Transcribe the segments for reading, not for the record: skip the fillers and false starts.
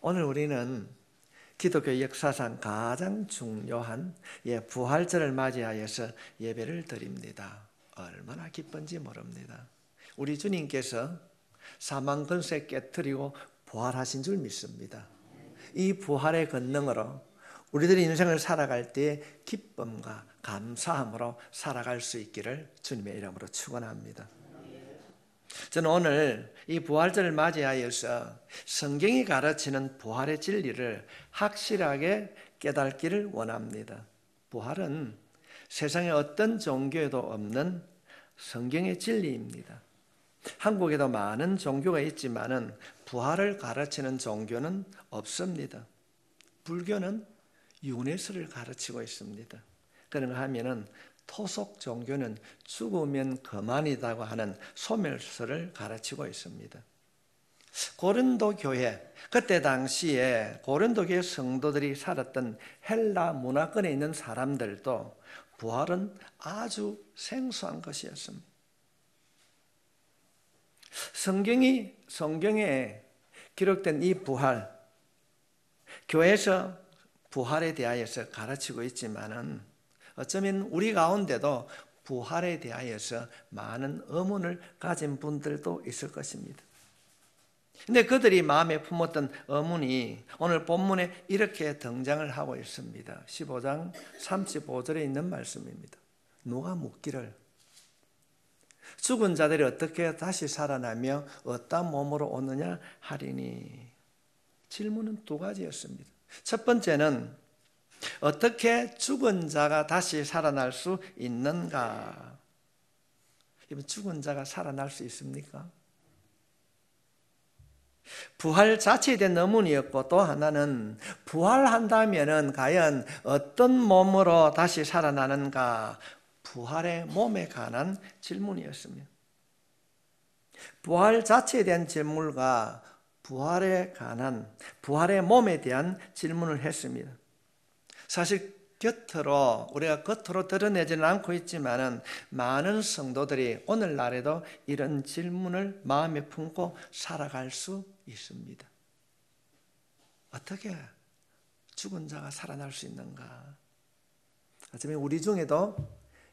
오늘 우리는 기독교 역사상 가장 중요한 부활절을 맞이하여서 예배를 드립니다. 얼마나 기쁜지 모릅니다. 우리 주님께서 사망 권세 깨뜨리고 부활하신 줄 믿습니다. 이 부활의 권능으로 우리들의 인생을 살아갈 때 기쁨과 감사함으로 살아갈 수 있기를 주님의 이름으로 축원합니다. 저는 오늘 이 부활절을 맞이하여서 성경이 가르치는 부활의 진리를 확실하게 깨닫기를 원합니다. 부활은 세상에 어떤 종교에도 없는 성경의 진리입니다. 한국에도 많은 종교가 있지만은 부활을 가르치는 종교는 없습니다. 불교는 윤회설을 가르치고 있습니다. 그런가 하면은 토속 종교는 죽으면 그만이라고 하는 소멸설을 가르치고 있습니다. 고린도 교회, 그때 당시에 고린도 교회 성도들이 살았던 헬라 문화권에 있는 사람들도 부활은 아주 생소한 것이었습니다. 성경에 기록된 이 부활, 교회에서 부활에 대하여서 가르치고 있지만은 어쩌면 우리 가운데도 부활에 대하여서 많은 의문을 가진 분들도 있을 것입니다. 근데 그들이 마음에 품었던 의문이 오늘 본문에 이렇게 등장을 하고 있습니다. 15장 35절에 있는 말씀입니다. 누가 묻기를 죽은 자들이 어떻게 다시 살아나며 어떤 몸으로 오느냐 하리니. 질문은 두 가지였습니다. 첫 번째는 어떻게 죽은 자가 다시 살아날 수 있는가? 죽은 자가 살아날 수 있습니까? 부활 자체에 대한 의문이었고, 또 하나는 부활한다면은 과연 어떤 몸으로 다시 살아나는가? 부활의 몸에 관한 질문이었습니다. 부활 자체에 대한 질문과 부활에 관한 부활의 몸에 대한 질문을 했습니다. 사실 우리가 겉으로 드러내지는 않고 있지만은 많은 성도들이 오늘날에도 이런 질문을 마음에 품고 살아갈 수 있습니다. 어떻게 죽은 자가 살아날 수 있는가? 어쩌면 우리 중에도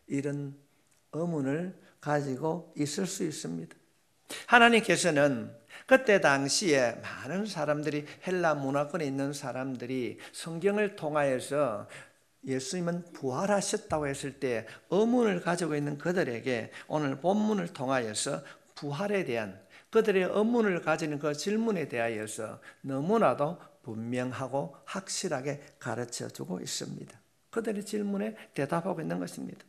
이런 의문을 가지고 있을 수 있습니다. 하나님께서는 그때 당시에 많은 사람들이 헬라 문화권에 있는 사람들이 성경을 통하여서 예수님은 부활하셨다고 했을 때 의문을 가지고 있는 그들에게 오늘 본문을 통하여서 부활에 대한 그들의 의문을 가지는 그 질문에 대하여서 너무나도 분명하고 확실하게 가르쳐주고 있습니다. 그들의 질문에 대답하고 있는 것입니다.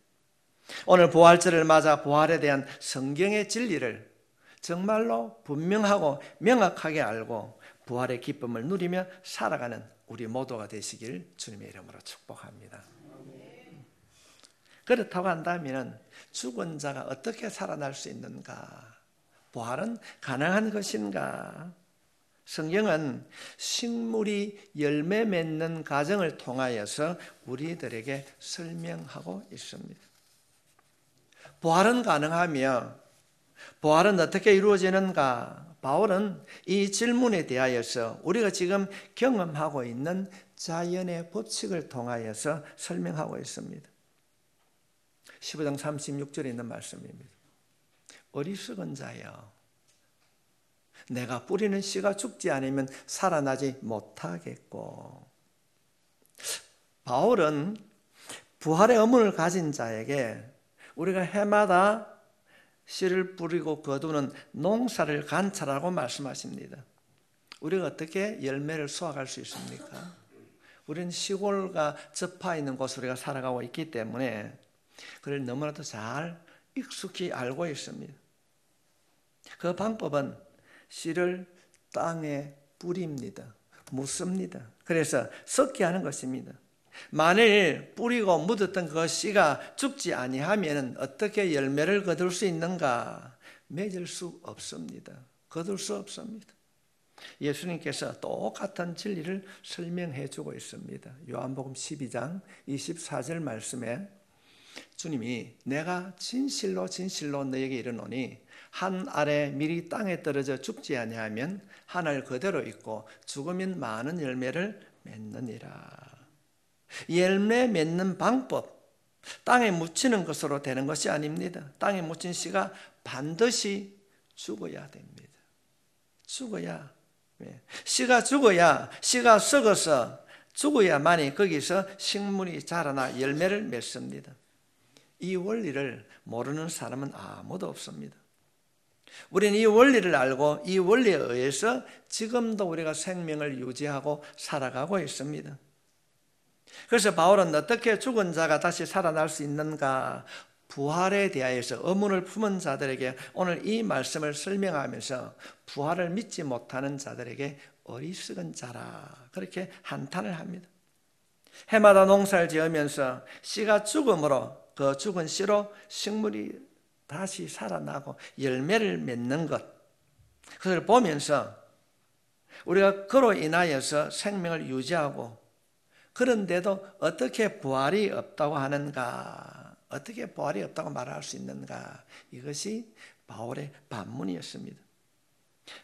오늘 부활절을 맞아 부활에 대한 성경의 진리를 정말로 분명하고 명확하게 알고 부활의 기쁨을 누리며 살아가는 우리 모두가 되시길 주님의 이름으로 축복합니다. 그렇다고 한다면 죽은 자가 어떻게 살아날 수 있는가? 부활은 가능한 것인가? 성경은 식물이 열매 맺는 과정을 통하여서 우리들에게 설명하고 있습니다. 부활은 가능하며 부활은 어떻게 이루어지는가? 바울은 이 질문에 대하여서 우리가 지금 경험하고 있는 자연의 법칙을 통하여서 설명하고 있습니다. 15장 36절에 있는 말씀입니다. 어리석은 자여, 내가 뿌리는 씨가 죽지 않으면 살아나지 못하겠고. 바울은 부활의 의문을 가진 자에게 우리가 해마다 씨를 뿌리고 거두는 농사를 관찰하고 말씀하십니다. 우리가 어떻게 열매를 수확할 수 있습니까? 우리는 시골과 접하 있는 곳으로 우리가 살아가고 있기 때문에 그걸 너무나도 잘 익숙히 알고 있습니다. 그 방법은 씨를 땅에 뿌립니다. 묻습니다. 그래서 썩게 하는 것입니다. 만일 뿌리고 묻었던 그 씨가 죽지 아니하면 어떻게 열매를 거둘 수 있는가? 맺을 수 없습니다. 거둘 수 없습니다. 예수님께서 똑같은 진리를 설명해 주고 있습니다. 요한복음 12장 24절 말씀에 주님이 내가 진실로 진실로 너에게 이르노니 한 알에 밀이 땅에 떨어져 죽지 아니하면 한 알 그대로 있고 죽으면 많은 열매를 맺느니라. 열매 맺는 방법, 땅에 묻히는 것으로 되는 것이 아닙니다. 땅에 묻힌 씨가 반드시 죽어야 됩니다. 죽어야, 씨가 죽어야, 씨가 썩어서 죽어야만이 거기서 식물이 자라나 열매를 맺습니다. 이 원리를 모르는 사람은 아무도 없습니다. 우리는 이 원리를 알고 이 원리에 의해서 지금도 우리가 생명을 유지하고 살아가고 있습니다. 그래서 바울은 어떻게 죽은 자가 다시 살아날 수 있는가, 부활에 대하여서 의문을 품은 자들에게 오늘 이 말씀을 설명하면서 부활을 믿지 못하는 자들에게 어리석은 자라 그렇게 한탄을 합니다. 해마다 농사를 지으면서 씨가 죽음으로 그 죽은 씨로 식물이 다시 살아나고 열매를 맺는 것, 그걸 보면서 우리가 그로 인하여서 생명을 유지하고, 그런데도 어떻게 부활이 없다고 하는가, 어떻게 부활이 없다고 말할 수 있는가, 이것이 바울의 반문이었습니다.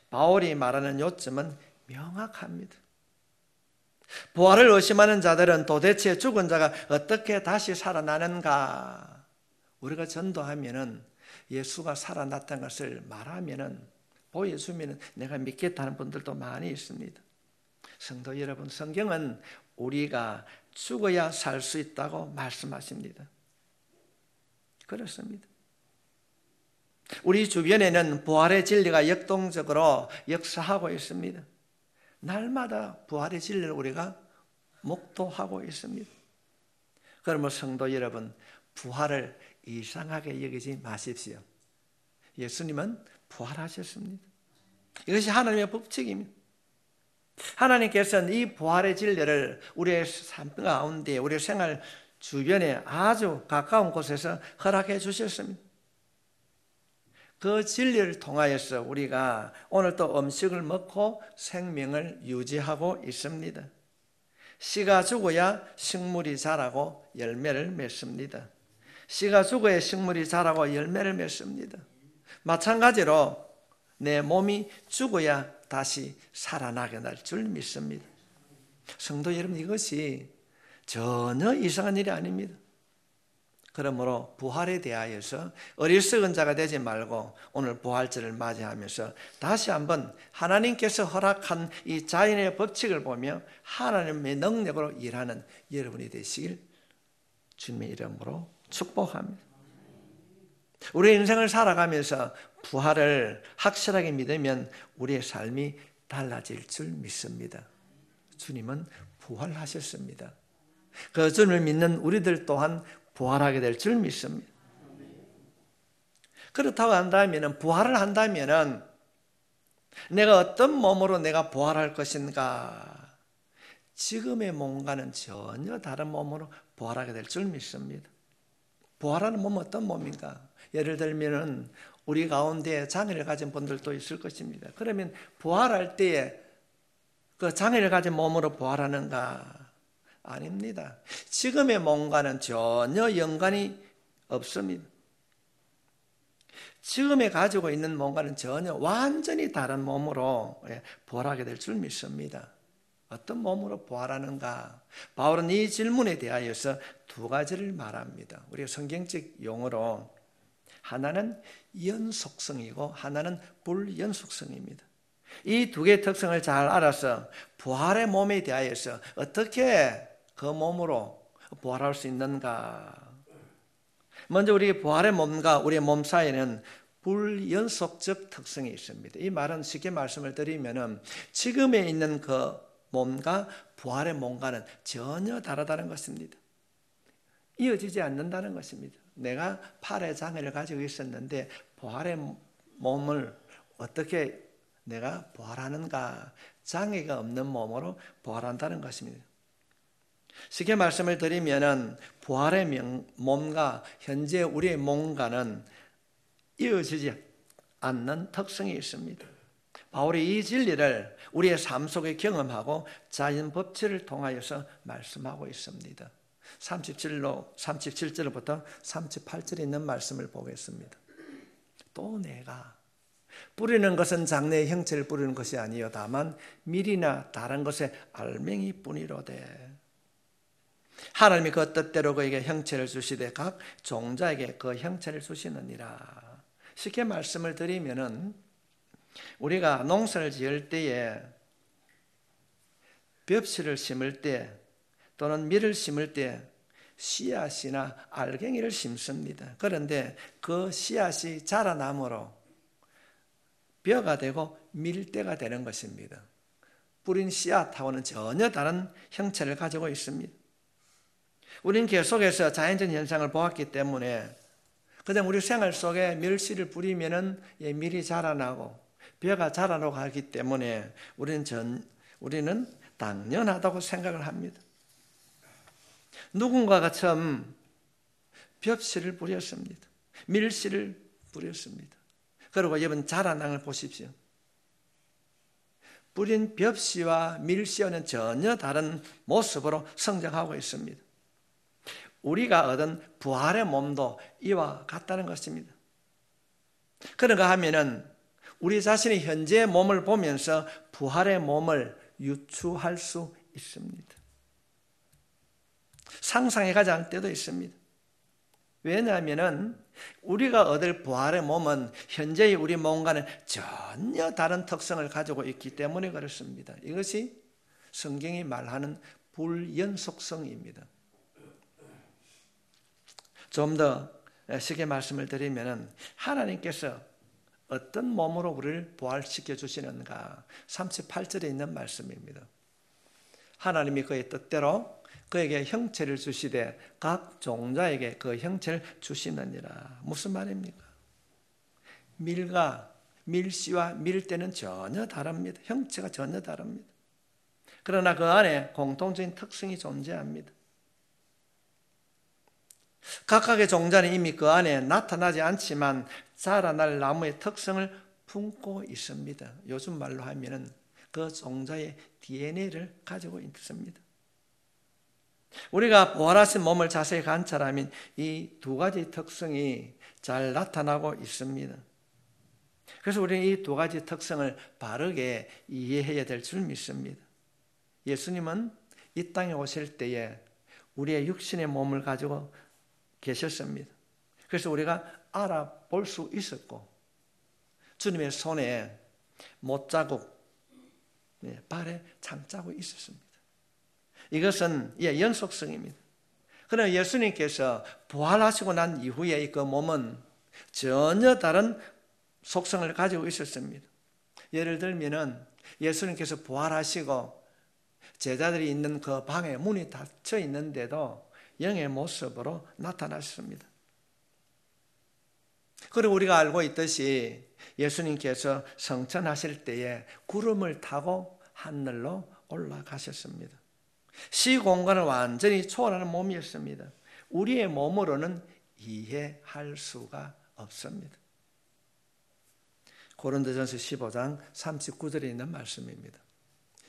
바울이 말하는 요점은 명확합니다. 부활을 의심하는 자들은 도대체 죽은 자가 어떻게 다시 살아나는가, 우리가 전도하면은 예수가 살아났다는 것을 말하면은, 보여주면은 내가 믿겠다는 분들도 많이 있습니다. 성도 여러분, 성경은 우리가 죽어야 살 수 있다고 말씀하십니다. 그렇습니다. 우리 주변에는 부활의 진리가 역동적으로 역사하고 있습니다. 날마다 부활의 진리를 우리가 목도하고 있습니다. 그러면 성도 여러분, 부활을 이상하게 여기지 마십시오. 예수님은 부활하셨습니다. 이것이 하나님의 법칙입니다. 하나님께서는 이 부활의 진리를 우리의 삶 가운데, 우리의 생활 주변에 아주 가까운 곳에서 허락해 주셨습니다. 그 진리를 통하여서 우리가 오늘 또 음식을 먹고 생명을 유지하고 있습니다. 씨가 죽어야 식물이 자라고 열매를 맺습니다. 씨가 죽어야 식물이 자라고 열매를 맺습니다. 마찬가지로 내 몸이 죽어야 다시 살아나게 될 줄 믿습니다. 성도 여러분, 이것이 전혀 이상한 일이 아닙니다. 그러므로 부활에 대하여서 어리석은 자가 되지 말고 오늘 부활절을 맞이하면서 다시 한번 하나님께서 허락한 이 자연의 법칙을 보며 하나님의 능력으로 일하는 여러분이 되시길 주님의 이름으로 축복합니다. 우리의 인생을 살아가면서 부활을 확실하게 믿으면 우리의 삶이 달라질 줄 믿습니다. 주님은 부활하셨습니다. 그 주님을 믿는 우리들 또한 부활하게 될 줄 믿습니다. 그렇다고 한다면, 부활을 한다면 내가 어떤 몸으로 내가 부활할 것인가, 지금의 몸과는 전혀 다른 몸으로 부활하게 될 줄 믿습니다. 부활하는 몸은 어떤 몸인가? 예를 들면 우리 가운데 장애를 가진 분들도 있을 것입니다. 그러면 부활할 때에 그 장애를 가진 몸으로 부활하는가? 아닙니다. 지금의 몸과는 전혀 연관이 없습니다. 지금에 가지고 있는 몸과는 전혀 완전히 다른 몸으로 부활하게 될 줄 믿습니다. 어떤 몸으로 부활하는가? 바울은 이 질문에 대하여서 두 가지를 말합니다. 우리가 성경적 용어로 하나는 연속성이고 하나는 불연속성입니다. 이 두 개의 특성을 잘 알아서 부활의 몸에 대하여서 어떻게 그 몸으로 부활할 수 있는가? 먼저 우리 부활의 몸과 우리의 몸 사이에는 불연속적 특성이 있습니다. 이 말은 쉽게 말씀을 드리면 지금에 있는 그 몸과 부활의 몸과는 전혀 다르다는 것입니다. 이어지지 않는다는 것입니다. 내가 팔에 장애를 가지고 있었는데 부활의 몸을 어떻게 내가 부활하는가? 장애가 없는 몸으로 부활한다는 것입니다. 쉽게 말씀을 드리면 부활의 몸과 현재 우리의 몸과는 이어지지 않는 특성이 있습니다. 바울이 이 진리를 우리의 삶 속에 경험하고 자연 법칙을 통하여서 말씀하고 있습니다. 37절부터 38절에 있는 말씀을 보겠습니다. 또 내가 뿌리는 것은 장래의 형체를 뿌리는 것이 아니요 다만 밀이나 다른 것의 알맹이 뿐이로되 하나님이 그 뜻대로 그에게 형체를 주시되 각 종자에게 그 형체를 주시느니라. 쉽게 말씀을 드리면은 우리가 농사를 지을 때에 벽실을 심을 때 또는 밀을 심을 때 씨앗이나 알갱이를 심습니다. 그런데 그 씨앗이 자라남으로 벼가 되고 밀대가 되는 것입니다. 뿌린 씨앗하고는 전혀 다른 형체를 가지고 있습니다. 우리는 계속해서 자연적 현상을 보았기 때문에 그냥 우리 생활 속에 밀씨를 뿌리면은 밀이 자라나고 벼가 자라나고 하기 때문에 우리는 당연하다고 생각을 합니다. 누군가가 처음 벽씨를 뿌렸습니다. 밀씨를 뿌렸습니다. 그리고 이번 자라난 걸 보십시오. 뿌린 벽씨와 밀씨와는 전혀 다른 모습으로 성장하고 있습니다. 우리가 얻은 부활의 몸도 이와 같다는 것입니다. 그런가 하면은 우리 자신의 현재의 몸을 보면서 부활의 몸을 유추할 수 있습니다. 상상해 가지 않을 때도 있습니다. 왜냐하면은 우리가 얻을 부활의 몸은 현재의 우리 몸과는 전혀 다른 특성을 가지고 있기 때문에 그렇습니다. 이것이 성경이 말하는 불연속성입니다. 좀 더 쉽게 말씀을 드리면 하나님께서 어떤 몸으로 우리를 부활시켜 주시는가 38절에 있는 말씀입니다. 하나님이 그의 뜻대로 그에게 형체를 주시되 각 종자에게 그 형체를 주시느니라. 무슨 말입니까? 밀과 밀씨와 밀대는 전혀 다릅니다. 형체가 전혀 다릅니다. 그러나 그 안에 공통적인 특성이 존재합니다. 각각의 종자는 이미 그 안에 나타나지 않지만 자라날 나무의 특성을 품고 있습니다. 요즘 말로 하면은 그 종자의 DNA를 가지고 있습니다. 우리가 부활하신 몸을 자세히 관찰하면 이 두 가지 특성이 잘 나타나고 있습니다. 그래서 우리는 이 두 가지 특성을 바르게 이해해야 될 줄 믿습니다. 예수님은 이 땅에 오실 때에 우리의 육신의 몸을 가지고 계셨습니다. 그래서 우리가 알아볼 수 있었고 주님의 손에 못자국, 발에 장자국이 있었습니다. 이것은 연속성입니다. 그러나 예수님께서 부활하시고 난 이후에 그 몸은 전혀 다른 속성을 가지고 있었습니다. 예를 들면 예수님께서 부활하시고 제자들이 있는 그 방에 문이 닫혀 있는데도 영의 모습으로 나타나셨습니다. 그리고 우리가 알고 있듯이 예수님께서 성천하실 때에 구름을 타고 하늘로 올라가셨습니다. 시공간을 완전히 초월하는 몸이었습니다. 우리의 몸으로는 이해할 수가 없습니다. 고린도전서 15장 39절에 있는 말씀입니다.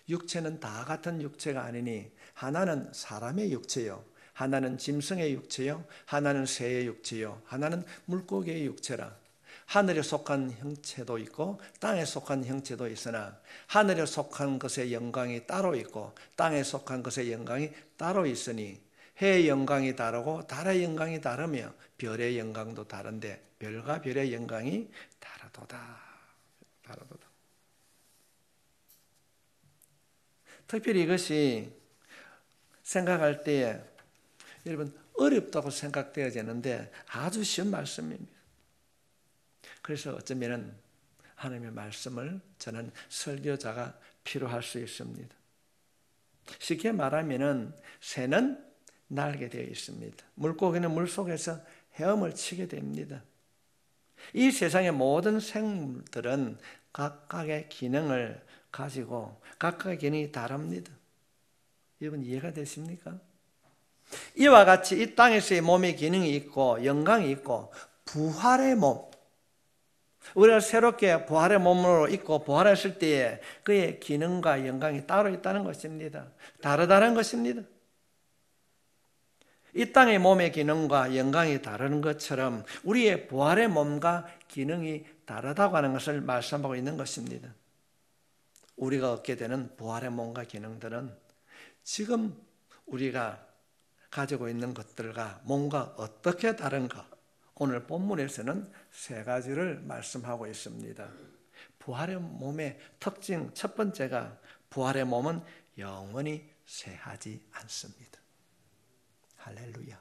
육체는 다 같은 육체가 아니니 하나는 사람의 육체요 하나는 짐승의 육체요 하나는 새의 육체요 하나는 물고기의 육체라. 하늘에 속한 형체도 있고 땅에 속한 형체도 있으나 하늘에 속한 것의 영광이 따로 있고 땅에 속한 것의 영광이 따로 있으니 해의 영광이 다르고 달의 영광이 다르며 별의 영광도 다른데 별과 별의 영광이 다르도다. 특별히 이것이 생각할 때에 여러분 어렵다고 생각되어지는데 아주 쉬운 말씀입니다. 그래서 어쩌면 하나님의 말씀을 저는 설교자가 필요할 수 있습니다. 쉽게 말하면 새는 날게 되어 있습니다. 물고기는 물속에서 헤엄을 치게 됩니다. 이 세상의 모든 생물들은 각각의 기능을 가지고 각각의 기능이 다릅니다. 여러분 이해가 되십니까? 이와 같이 이 땅에서의 몸의 기능이 있고 영광이 있고 부활의 몸, 우리가 새롭게 부활의 몸으로 있고 부활했을 때에 그의 기능과 영광이 따로 있다는 것입니다. 다르다는 것입니다. 이 땅의 몸의 기능과 영광이 다른 것처럼 우리의 부활의 몸과 기능이 다르다고 하는 것을 말씀하고 있는 것입니다. 우리가 얻게 되는 부활의 몸과 기능들은 지금 우리가 가지고 있는 것들과 뭔가 어떻게 다른가? 오늘 본문에서는 세 가지를 말씀하고 있습니다. 부활의 몸의 특징 첫 번째가 부활의 몸은 영원히 쇠하지 않습니다. 할렐루야.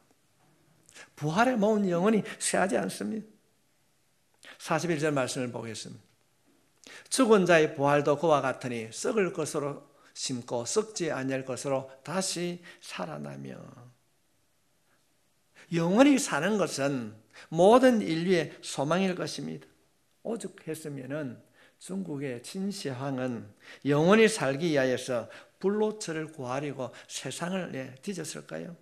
부활의 몸은 영원히 쇠하지 않습니다. 41절 말씀을 보겠습니다. 죽은 자의 부활도 그와 같으니 썩을 것으로 심고 썩지 아니할 것으로 다시 살아나며. 영원히 사는 것은 모든 인류의 소망일 것입니다. 오죽했으면 중국의 진시황은 영원히 살기 위하여서 불로처를 구하려고 세상을 뒤졌을까요?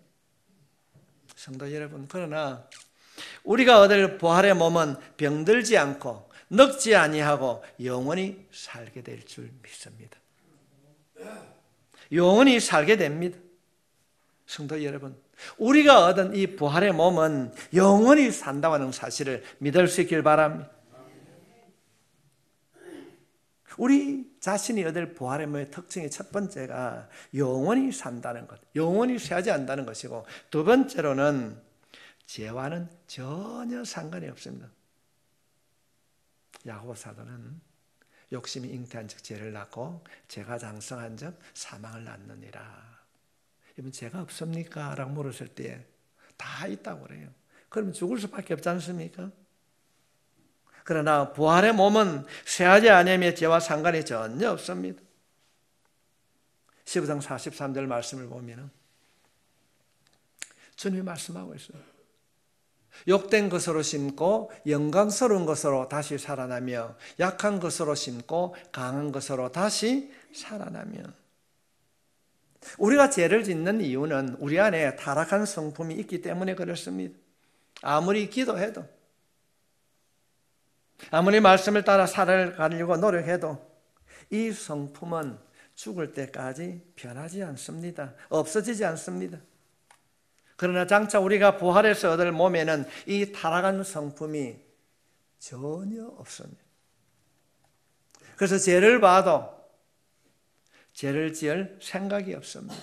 성도 여러분, 그러나 우리가 얻을 부활의 몸은 병들지 않고 늙지 아니하고 영원히 살게 될 줄 믿습니다. 영원히 살게 됩니다. 성도 여러분, 우리가 얻은 이 부활의 몸은 영원히 산다고 하는 사실을 믿을 수 있길 바랍니다. 우리 자신이 얻을 부활의 몸의 특징의 첫 번째가 영원히 산다는 것, 영원히 쇠하지 않는다는 것이고, 두 번째로는 죄와는 전혀 상관이 없습니다. 야고보 사도는 욕심이 잉태한 즉 죄를 낳고 죄가 장성한 즉 사망을 낳느니라. 여러분, 죄가 없습니까? 라고 물었을 때 다 있다고 그래요. 그러면 죽을 수밖에 없지 않습니까? 그러나 부활의 몸은 쇠하지 아니하며 죄와 상관이 전혀 없습니다. 15장 43절 말씀을 보면 주님이 말씀하고 있어요. 욕된 것으로 심고 영광스러운 것으로 다시 살아나며 약한 것으로 심고 강한 것으로 다시 살아나며. 우리가 죄를 짓는 이유는 우리 안에 타락한 성품이 있기 때문에 그렇습니다. 아무리 기도해도, 아무리 말씀을 따라 살아가려고 노력해도 이 성품은 죽을 때까지 변하지 않습니다. 없어지지 않습니다. 그러나 장차 우리가 부활해서 얻을 몸에는 이 타락한 성품이 전혀 없습니다. 그래서 죄를 봐도 죄를 지을 생각이 없습니다.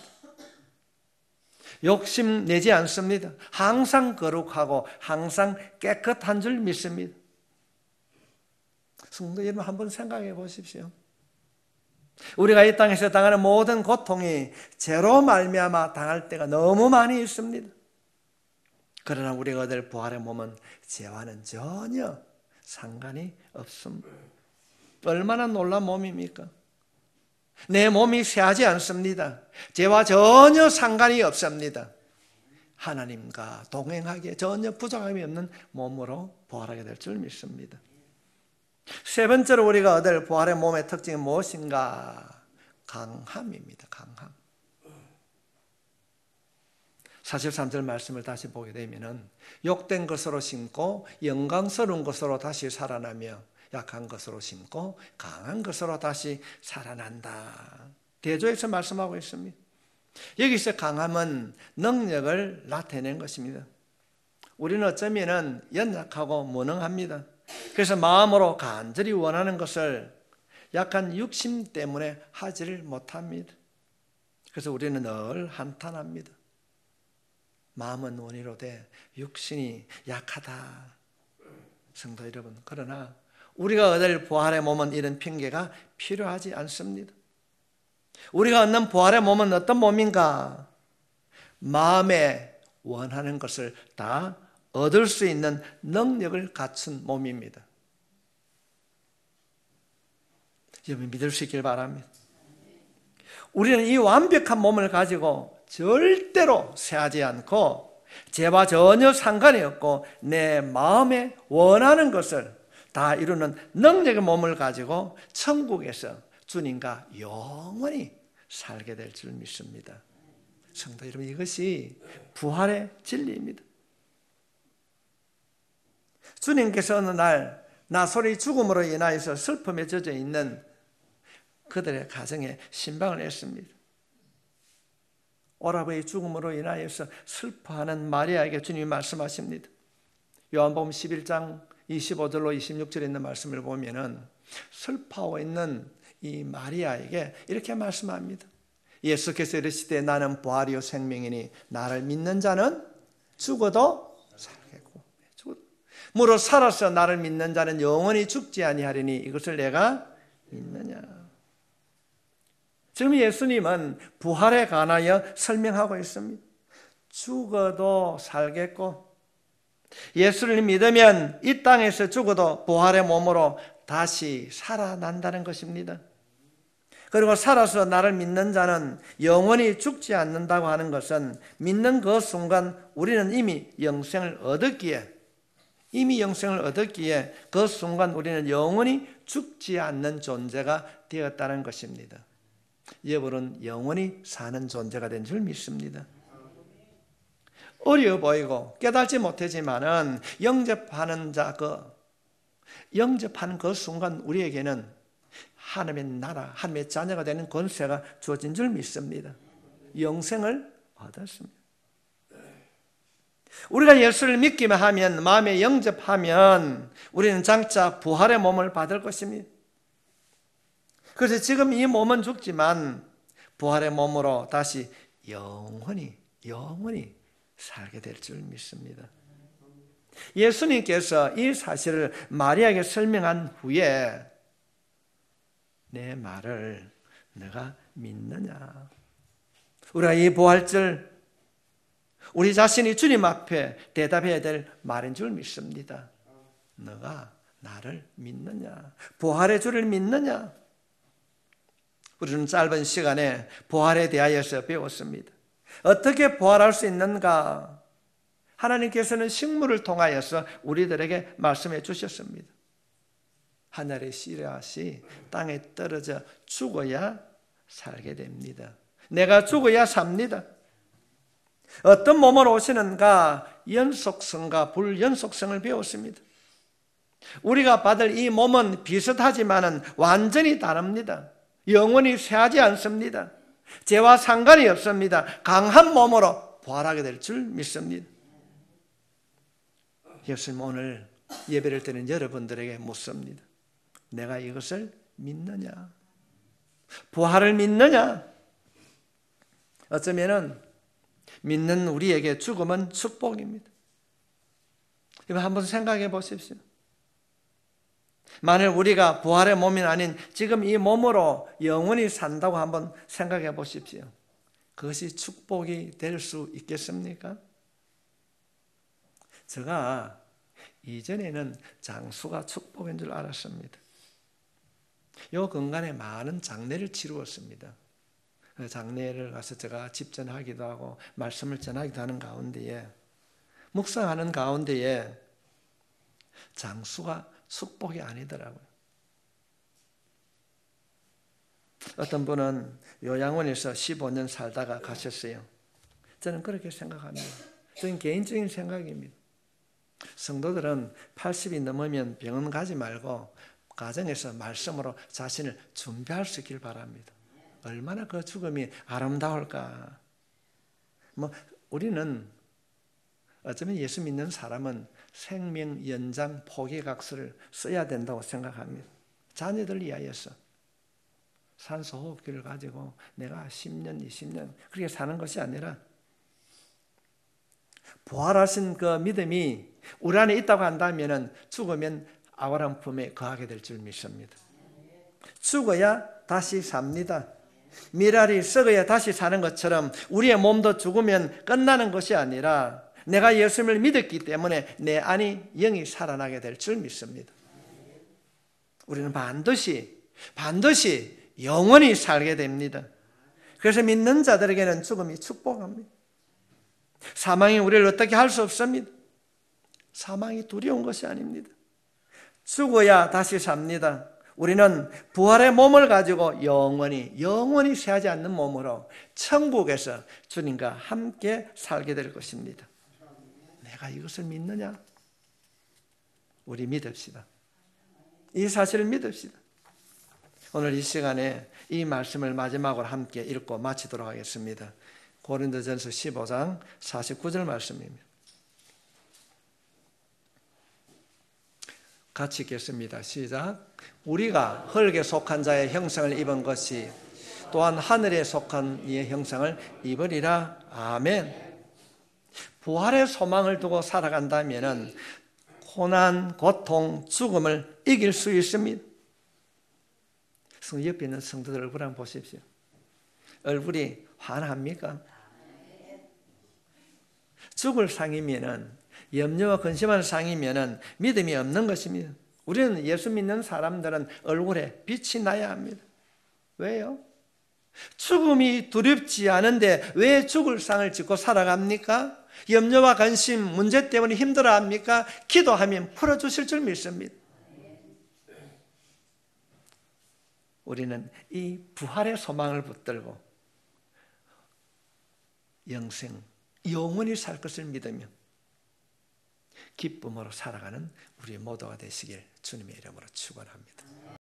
욕심 내지 않습니다. 항상 거룩하고 항상 깨끗한 줄 믿습니다. 성도 여러분, 한번 생각해 보십시오. 우리가 이 땅에서 당하는 모든 고통이 죄로 말미암아 당할 때가 너무 많이 있습니다. 그러나 우리가 얻을 부활의 몸은 죄와는 전혀 상관이 없습니다. 얼마나 놀라운 몸입니까? 내 몸이 쇠하지 않습니다. 죄와 전혀 상관이 없습니다. 하나님과 동행하기에 전혀 부족함이 없는 몸으로 부활하게 될 줄 믿습니다. 세 번째로 우리가 얻을 부활의 몸의 특징은 무엇인가? 강함입니다. 강함. 43절 말씀을 다시 보게 되면 욕된 것으로 심고 영광스러운 것으로 다시 살아나며 약한 것으로 심고 강한 것으로 다시 살아난다. 대조해서 말씀하고 있습니다. 여기서 강함은 능력을 나타내는 것입니다. 우리는 어쩌면 연약하고 무능합니다. 그래서 마음으로 간절히 원하는 것을 약한 육심 때문에 하지를 못합니다. 그래서 우리는 늘 한탄합니다. 마음은 원이로되 육신이 약하다. 성도 여러분, 그러나 우리가 얻을 부활의 몸은 이런 핑계가 필요하지 않습니다. 우리가 얻는 부활의 몸은 어떤 몸인가? 마음에 원하는 것을 다 얻을 수 있는 능력을 갖춘 몸입니다. 여러분, 믿을 수 있길 바랍니다. 우리는 이 완벽한 몸을 가지고 절대로 쇠하지 않고 죄와 전혀 상관이 없고 내 마음에 원하는 것을 다 이루는 능력의 몸을 가지고 천국에서 주님과 영원히 살게 될 줄 믿습니다. 성도 여러분, 이것이 부활의 진리입니다. 주님께서 어느 날 나솔의 죽음으로 인하여서 슬픔에 젖어 있는 그들의 가정에 신방을 했습니다. 오라버의 죽음으로 인하여서 슬퍼하는 마리아에게 주님이 말씀하십니다. 요한복음 11장 25절로 26절에 있는 말씀을 보면은 슬퍼하고 있는 이 마리아에게 이렇게 말씀합니다. 예수께서 이르시되 나는 부활이요 생명이니 나를 믿는 자는 죽어도 살겠고 무릇 살아서 나를 믿는 자는 영원히 죽지 아니하리니 이것을 내가 믿느냐. 지금 예수님은 부활에 관하여 설명하고 있습니다. 죽어도 살겠고 예수를 믿으면 이 땅에서 죽어도 부활의 몸으로 다시 살아난다는 것입니다. 그리고 살아서 나를 믿는 자는 영원히 죽지 않는다고 하는 것은 믿는 그 순간 우리는 이미 영생을 얻었기에 그 순간 우리는 영원히 죽지 않는 존재가 되었다는 것입니다. 여러분은 영원히 사는 존재가 된 줄 믿습니다. 어려워 보이고 깨달지 못하지만은 영접하는 그 순간 우리에게는 하나님의 나라, 하나님의 자녀가 되는 권세가 주어진 줄 믿습니다. 영생을 얻었습니다. 우리가 예수를 믿기만 하면, 마음에 영접하면 우리는 장차 부활의 몸을 받을 것입니다. 그래서 지금 이 몸은 죽지만 부활의 몸으로 다시 영원히 살게 될 줄 믿습니다. 예수님께서 이 사실을 마리아에게 설명한 후에 내 말을 너가 믿느냐? 우리가 이 부활절 우리 자신이 주님 앞에 대답해야 될 말인 줄 믿습니다. 너가 나를 믿느냐? 부활의 주를 믿느냐? 우리는 짧은 시간에 부활에 대하여서 배웠습니다. 어떻게 부활할 수 있는가? 하나님께서는 식물을 통하여서 우리들에게 말씀해 주셨습니다. 하늘의 씨앗이 땅에 떨어져 죽어야 살게 됩니다. 내가 죽어야 삽니다. 어떤 몸으로 오시는가? 연속성과 불연속성을 배웠습니다. 우리가 받을 이 몸은 비슷하지만 완전히 다릅니다. 영원히 쇠하지 않습니다. 죄와 상관이 없습니다. 강한 몸으로 부활하게 될 줄 믿습니다. 예수님 오늘 예배를 드리는 여러분들에게 묻습니다. 내가 이것을 믿느냐? 부활을 믿느냐? 어쩌면은 믿는 우리에게 죽음은 축복입니다. 이거 한번 생각해 보십시오. 만일 우리가 부활의 몸이 아닌 지금 이 몸으로 영원히 산다고 한번 생각해 보십시오. 그것이 축복이 될 수 있겠습니까? 제가 이전에는 장수가 축복인 줄 알았습니다. 요 근간에 많은 장례를 치루었습니다. 장례를 가서 제가 집전하기도 하고 말씀을 전하기도 하는 가운데에, 묵상하는 가운데에 장수가 축복이 아니더라고요. 어떤 분은 요양원에서 15년 살다가 가셨어요. 저는 그렇게 생각합니다. 저는 개인적인 생각입니다. 성도들은 80이 넘으면 병원 가지 말고 가정에서 말씀으로 자신을 준비할 수 있길 바랍니다. 얼마나 그 죽음이 아름다울까. 우리는 어쩌면 예수 믿는 사람은 생명 연장 포기각서를 써야 된다고 생각합니다. 자녀들 위하여서 산소 호흡기를 가지고 내가 10년, 20년 그렇게 사는 것이 아니라 부활하신 그 믿음이 우리 안에 있다고 한다면 죽으면 아브라함 품에 거하게 될 줄 믿습니다. 죽어야 다시 삽니다. 미랄이 썩어야 다시 사는 것처럼 우리의 몸도 죽으면 끝나는 것이 아니라 내가 예수님을 믿었기 때문에 내 안이 영이 살아나게 될 줄 믿습니다. 우리는 반드시 영원히 살게 됩니다. 그래서 믿는 자들에게는 죽음이 축복합니다. 사망이 우리를 어떻게 할 수 없습니다. 사망이 두려운 것이 아닙니다. 죽어야 다시 삽니다. 우리는 부활의 몸을 가지고 영원히 쇠하지 않는 몸으로 천국에서 주님과 함께 살게 될 것입니다. 내가 이것을 믿느냐? 우리 믿읍시다. 이 사실을 믿읍시다. 오늘 이 시간에 이 말씀을 마지막으로 함께 읽고 마치도록 하겠습니다. 고린도전서 15장 49절 말씀입니다. 같이 읽겠습니다. 시작. 우리가 흙에 속한 자의 형상을 입은 것이 또한 하늘에 속한 이의 형상을 입으리라. 아멘. 부활의 소망을 두고 살아간다면 고난, 고통, 죽음을 이길 수 있습니다. 옆에 있는 성도들 얼굴 한번 보십시오. 얼굴이 환합니까? 죽을 상이면은, 염려와 근심하는 상이면은 믿음이 없는 것입니다. 우리는 예수 믿는 사람들은 얼굴에 빛이 나야 합니다. 왜요? 죽음이 두렵지 않은데 왜 죽을 상을 짓고 살아갑니까? 염려와 관심, 문제 때문에 힘들어합니까? 기도하면 풀어주실 줄 믿습니다. 우리는 이 부활의 소망을 붙들고 영생, 영원히 살 것을 믿으며 기쁨으로 살아가는 우리 모두가 되시길 주님의 이름으로 축원합니다.